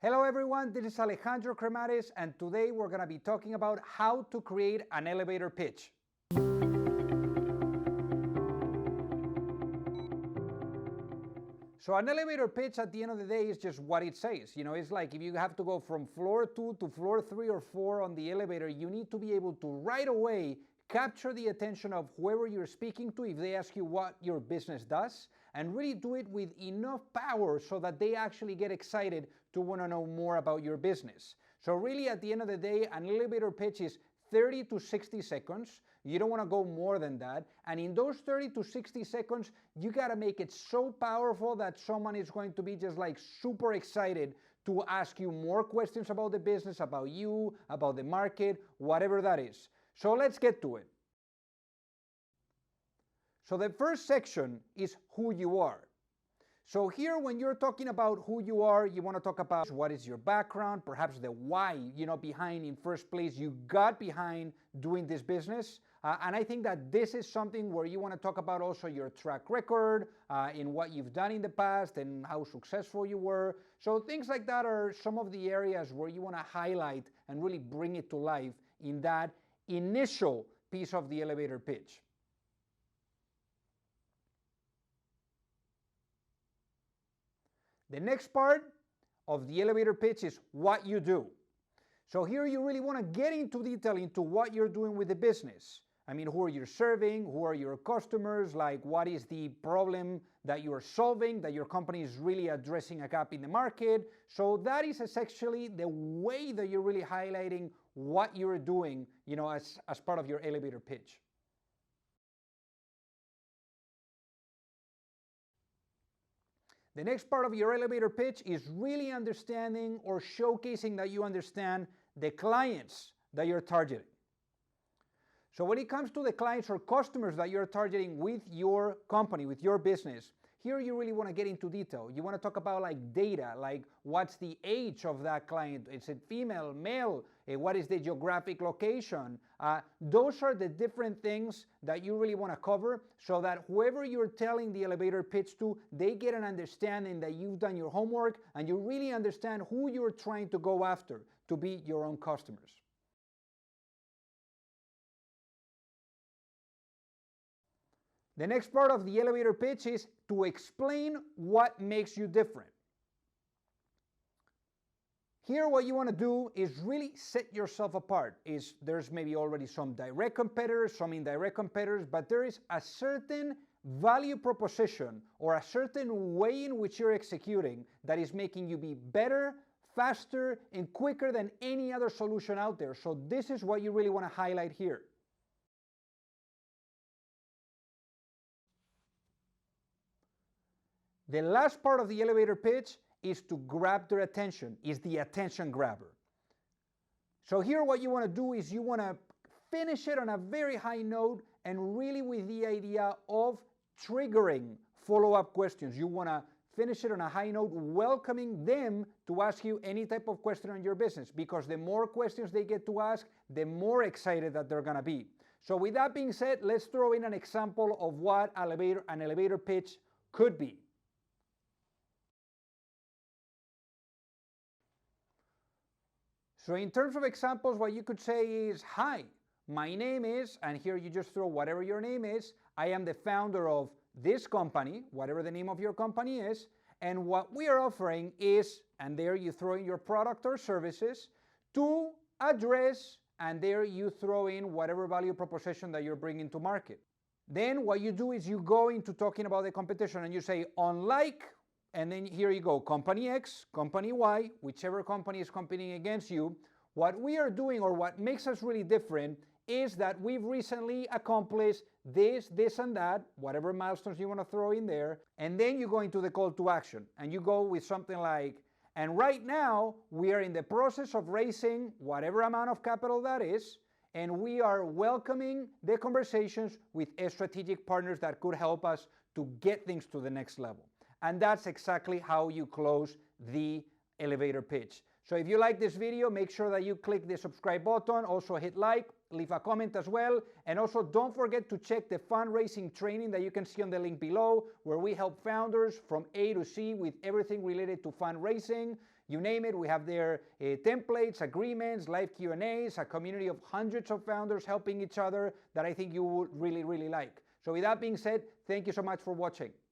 Hello everyone, this is Alejandro CREMALES, and today we're going to be talking about how to create an elevator pitch. So an elevator pitch at the end of the day is just what it says. It's like if you have to go from floor 2 to floor 3 or 4 on the elevator, you need to be able to right away capture the attention of whoever you're speaking to if they ask you what your business does, and really do it with enough power so that they actually get excited to want to know more about your business. So really at the end of the day, an elevator pitch is 30 to 60 seconds. You don't want to go more than that. And in those 30 to 60 seconds, you got to make it so powerful that someone is going to be just like super excited to ask you more questions about the business, about you, about the market, whatever that is. So let's get to it. So the first section is who you are. So here, when you're talking about who you are, you want to talk about what is your background, perhaps the why, behind in first place you got behind doing this business. And I think that this is something where you want to talk about also your track record in what you've done in the past and how successful you were. So things like that are some of the areas where you want to highlight and really bring it to life in that initial piece of the elevator pitch. The next part of the elevator pitch is what you do. So here you really want to get into detail into what you're doing with the business. I mean, who are you serving? Who are your customers? Like, what is the problem that you are solving, that your company is really addressing a gap in the market? So that is essentially the way that you're really highlighting what you're doing, as part of your elevator pitch. The next part of your elevator pitch is really understanding or showcasing that you understand the clients that you're targeting. So when it comes to the clients or customers that you're targeting with your company, with your business, here you really want to get into detail. You want to talk about like data, like what's the age of that client? Is it female, male? What is the geographic location? Those are the different things that you really want to cover so that whoever you're telling the elevator pitch to, they get an understanding that you've done your homework and you really understand who you're trying to go after to be your own customers. The next part of the elevator pitch is to explain what makes you different. Here what you want to do is really set yourself apart. There's maybe already some direct competitors, some indirect competitors, but there is a certain value proposition or a certain way in which you're executing that is making you be better, faster, and quicker than any other solution out there. So this is what you really want to highlight here. The last part of the elevator pitch is to grab their attention, is the attention grabber. So here what you want to do is you want to finish it on a very high note and really with the idea of triggering follow-up questions. You want to finish it on a high note, welcoming them to ask you any type of question on your business, because the more questions they get to ask, the more excited that they're going to be. So with that being said, let's throw in an example of what an elevator pitch could be. So in terms of examples, what you could say is, hi, my name is, and here you just throw whatever your name is, I am the founder of this company, whatever the name of your company is, and what we are offering is, and there you throw in your product or services, to address, and there you throw in whatever value proposition that you're bringing to market. Then what you do is you go into talking about the competition and you say, unlike, and then here you go, company X, company Y, whichever company is competing against you. What we are doing, or what makes us really different, is that we've recently accomplished this, and that, whatever milestones you want to throw in there, and then you go into the call to action, and you go with something like, and right now we are in the process of raising whatever amount of capital that is, and we are welcoming the conversations with strategic partners that could help us to get things to the next level. And that's exactly how you close the elevator pitch. So if you like this video, make sure that you click the subscribe button, also hit like, leave a comment as well, and also don't forget to check the fundraising training that you can see on the link below, where we help founders from A to Z with everything related to fundraising. You name it, we have there templates, agreements, live Q&As, a community of hundreds of founders helping each other that I think you would really, really like. So with that being said, thank you so much for watching.